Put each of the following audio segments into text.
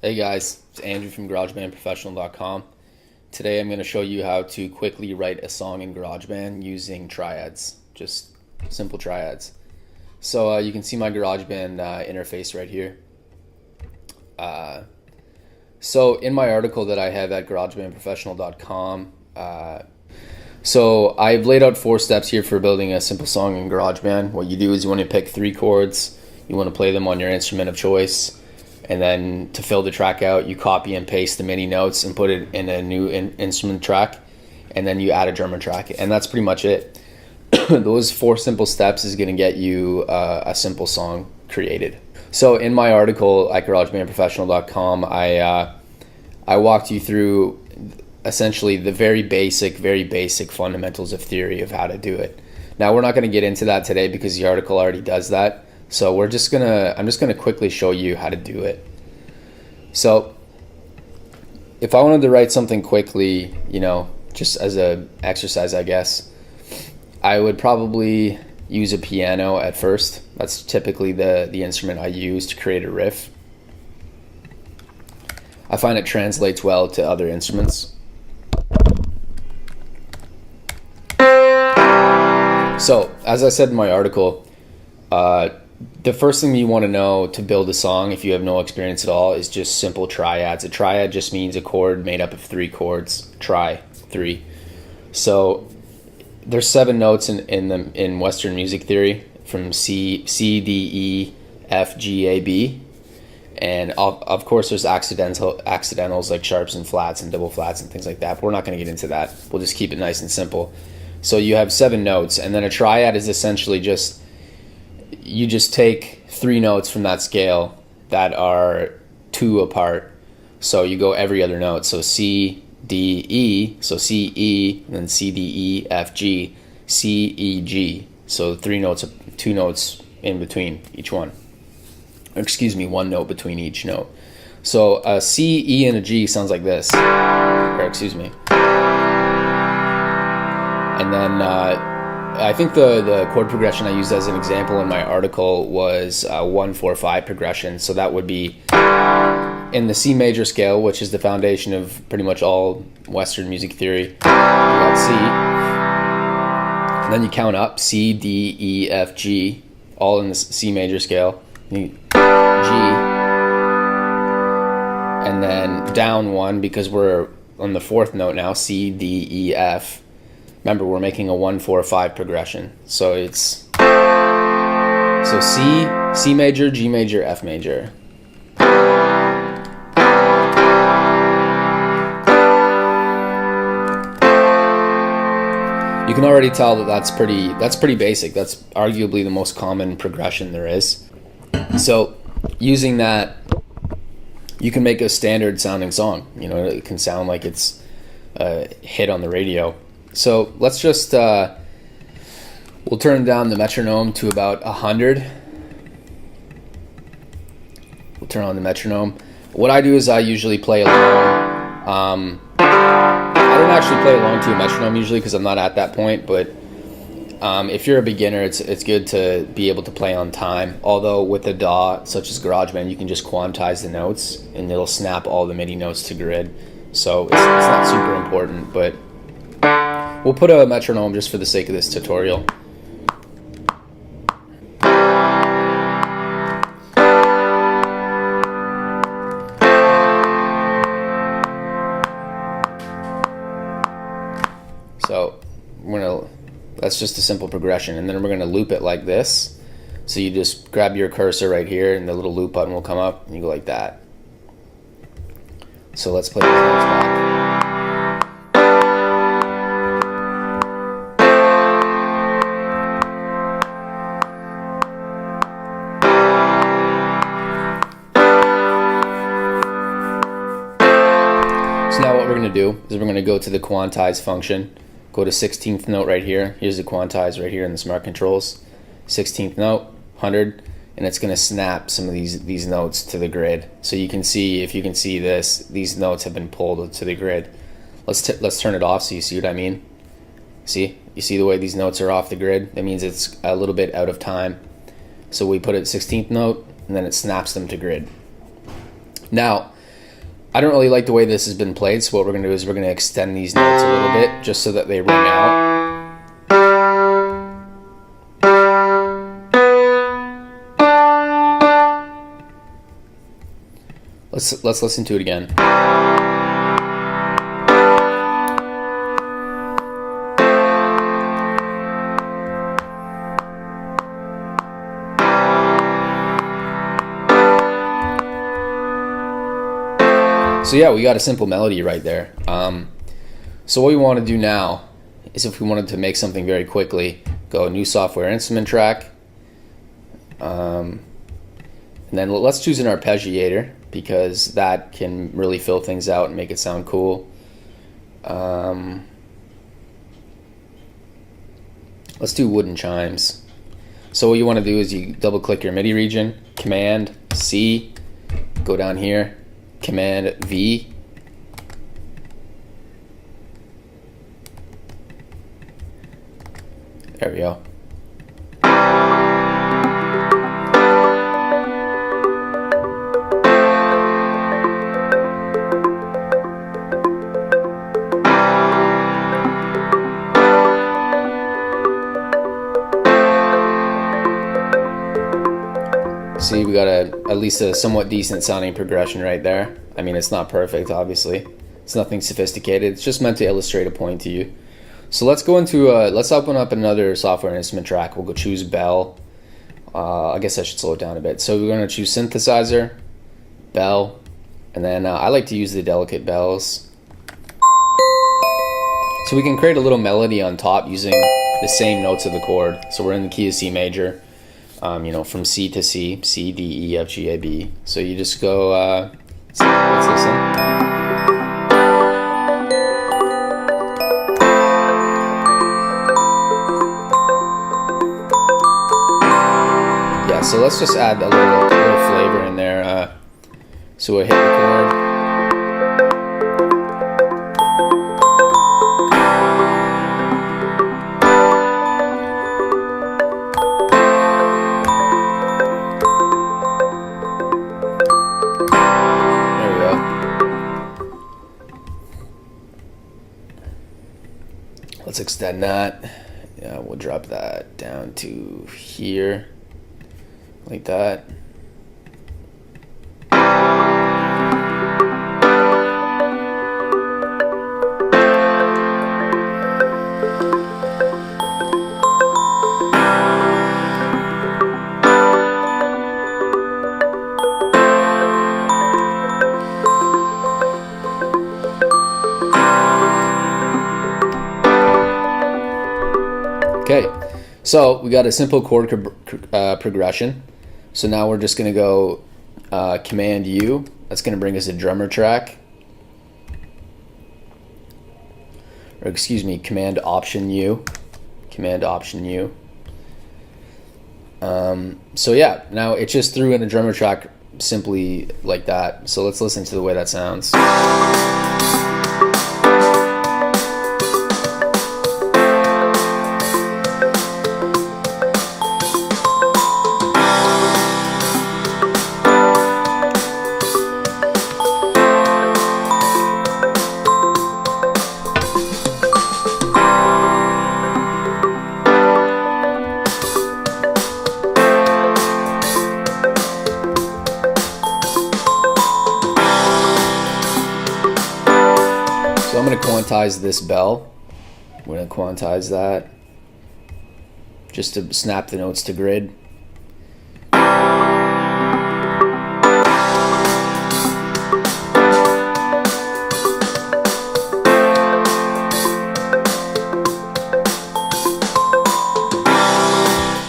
Hey guys, it's Andrew from Garagebandprofessional.com. Today I'm going to show you how to quickly write a song in GarageBand using Triads, just simple Triads. So you can see my GarageBand interface right here. So in my article that I have at Garagebandprofessional.com, so I've laid out 4 steps here for building a simple song in GarageBand. What you do is you want to pick 3 chords, you want to play them on your instrument of choice. And then to fill the track out, you copy and paste the MIDI notes and put it in a new instrument track, and then you add a drummer track, and that's pretty much it. Those 4 simple steps is going to get you a simple song created. So in my article at GarageBandProfessional.com, I walked you through essentially the very basic fundamentals of theory of how to do it. Now we're not going to get into that today because the article already does that. So I'm just gonna quickly show you how to do it. So if I wanted to write something quickly, just as a exercise, I guess, I would probably use a piano at first. That's typically the instrument I use to create a riff. I find it translates well to other instruments. So as I said in my article, the first thing you want to know to build a song, if you have no experience at all, is just simple triads. A triad just means a chord made up of 3 chords. Tri, 3. So there's 7 notes in Western music theory, from C, D, E, F, G, A, B, and of course there's accidentals like sharps and flats and double flats and things like that. But we're not going to get into that. We'll just keep it nice and simple. So you have 7 notes, and then a triad is essentially you just take 3 notes from that scale that are 2 apart. So you go every other note. So C, D, E. So C, E, and then C, D, E, F, G, C, E, G. So 2 notes in between each one. Or excuse me, 1 note between each note. So a C, E, and a G sounds like this. Or excuse me. And then I think the chord progression I used as an example in my article was 1-4-5 progression. So that would be in the C major scale, which is the foundation of pretty much all Western music theory. You got C, and then you count up C, D, E, F, G, all in the C major scale. G, and then down 1 because we're on the 4th note now. C, D, E, F. Remember, we're making a 1-4-5 progression. So it's C major, G major, F major. You can already tell that that's pretty basic. That's arguably the most common progression there is. So using that, you can make a standard sounding song. It can sound like it's a hit on the radio. So let's just, we'll turn down the metronome to about 100. We'll turn on the metronome. What I do is I usually play along. I don't actually play along to a metronome usually because I'm not at that point, but if you're a beginner, it's good to be able to play on time. Although with a DAW, such as GarageBand, you can just quantize the notes and it'll snap all the MIDI notes to grid. So it's not super important, but we'll put a metronome just for the sake of this tutorial. So that's just a simple progression, and then we're going to loop it like this. So you just grab your cursor right here and the little loop button will come up and you go like that. So let's play these notes back. So now what we're going to do is we're going to go to the Quantize function, go to 16th note right here. Here's the Quantize right here in the Smart Controls. 16th note, 100, and it's going to snap some of these notes to the grid. So you can see, if you can see this, these notes have been pulled to the grid. Let's turn it off so you see what I mean. See? You see the way these notes are off the grid? That means it's a little bit out of time. So we put it 16th note, and then it snaps them to grid. Now, I don't really like the way this has been played, so what we're going to do is we're going to extend these notes a little bit just so that they ring out. Let's listen to it again. So yeah, we got a simple melody right there. So what we want to do now is, if we wanted to make something very quickly, go new software instrument track, and then let's choose an arpeggiator, because that can really fill things out and make it sound cool. Let's do wooden chimes. So what you want to do is you double click your MIDI region, Command C, go down here, Command V, there we go. See, we got at least a somewhat decent sounding progression right there. I mean, it's not perfect, obviously. It's nothing sophisticated. It's just meant to illustrate a point to you. So let's go into, let's open up another software instrument track. We'll go choose bell. I guess I should slow it down a bit. So we're going to choose synthesizer, bell, and then I like to use the delicate bells. So we can create a little melody on top using the same notes of the chord. So we're in the key of C major. You know, from C to C, C, D, E, F, G, A, B. So you just go, let's listen. Yeah, so let's just add a little flavor in there. So we'll hit the chord. Let's extend that. Yeah, we'll drop that down to here, like that. Okay, so we got a simple chord progression. So now we're just going to go Command U. That's going to bring us a drummer track. Or excuse me, Command Option U. Command Option U. So yeah, now it just threw in a drummer track simply like that. So let's listen to the way that sounds. So I'm going to quantize this bell. We're going to quantize that just to snap the notes to grid.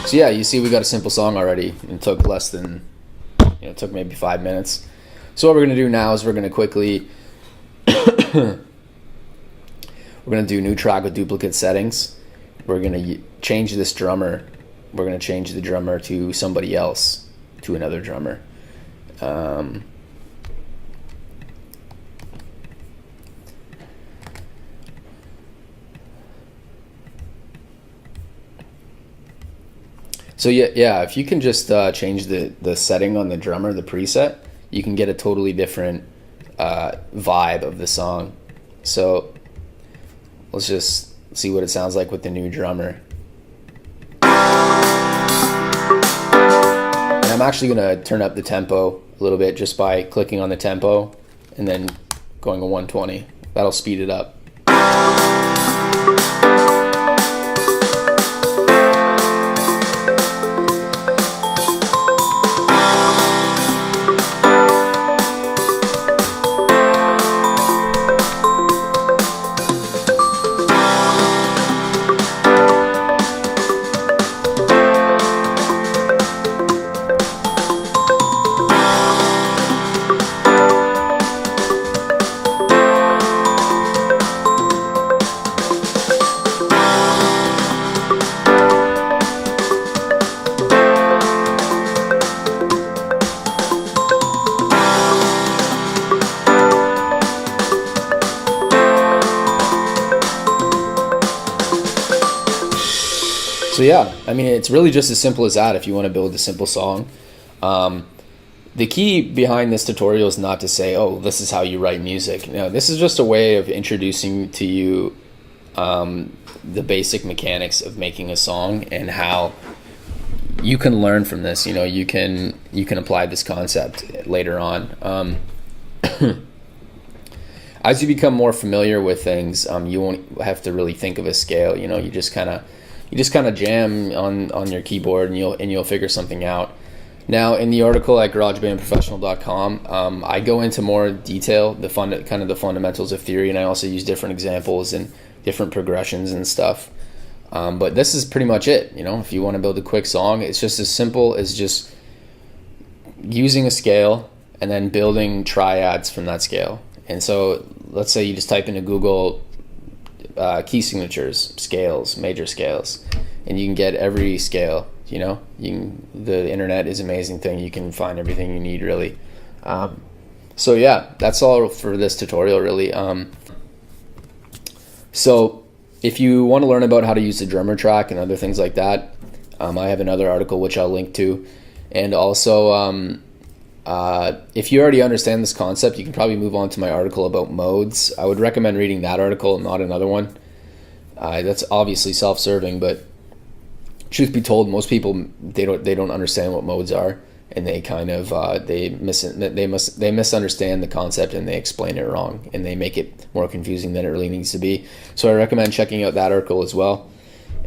So yeah, you see we got a simple song already. It took less than, it took maybe 5 minutes. So what we're going to do now is we're going to quickly we're going to do new track with duplicate settings. We're going to change this drummer. We're going to change the drummer to somebody else, to another drummer. So yeah, if you can just change the setting on the drummer, the preset, you can get a totally different vibe of the song. So let's just see what it sounds like with the new drummer. And I'm actually going to turn up the tempo a little bit just by clicking on the tempo and then going to 120. That'll speed it up. So yeah, I mean, it's really just as simple as that if you want to build a simple song. The key behind this tutorial is not to say, oh, this is how you write music. No, this is just a way of introducing to you the basic mechanics of making a song and how you can learn from this. You know, you can apply this concept later on. As you become more familiar with things, you won't have to really think of a scale. You know, you just kind of jam on your keyboard and you'll figure something out. Now, in the article at Garagebandprofessional.com, I go into more detail, the fundamentals of theory, and I also use different examples and different progressions and stuff. But this is pretty much it. You know, if you want to build a quick song, it's just as simple as just using a scale and then building triads from that scale. And so let's say you just type into Google key signatures, scales, major scales, and you can get every scale. You know, the internet is an amazing thing. You can find everything you need, really. So yeah, that's all for this tutorial, really. So if you want to learn about how to use the drummer track and other things like that, I have another article which I'll link to. And also, if you already understand this concept, you can probably move on to my article about modes. I would recommend reading that article, not another one. That's obviously self-serving, but truth be told, most people they don't understand what modes are, and they kind of they misunderstand the concept and they explain it wrong and they make it more confusing than it really needs to be. So I recommend checking out that article as well.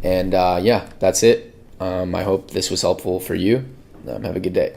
And yeah, that's it. I hope this was helpful for you. Have a good day.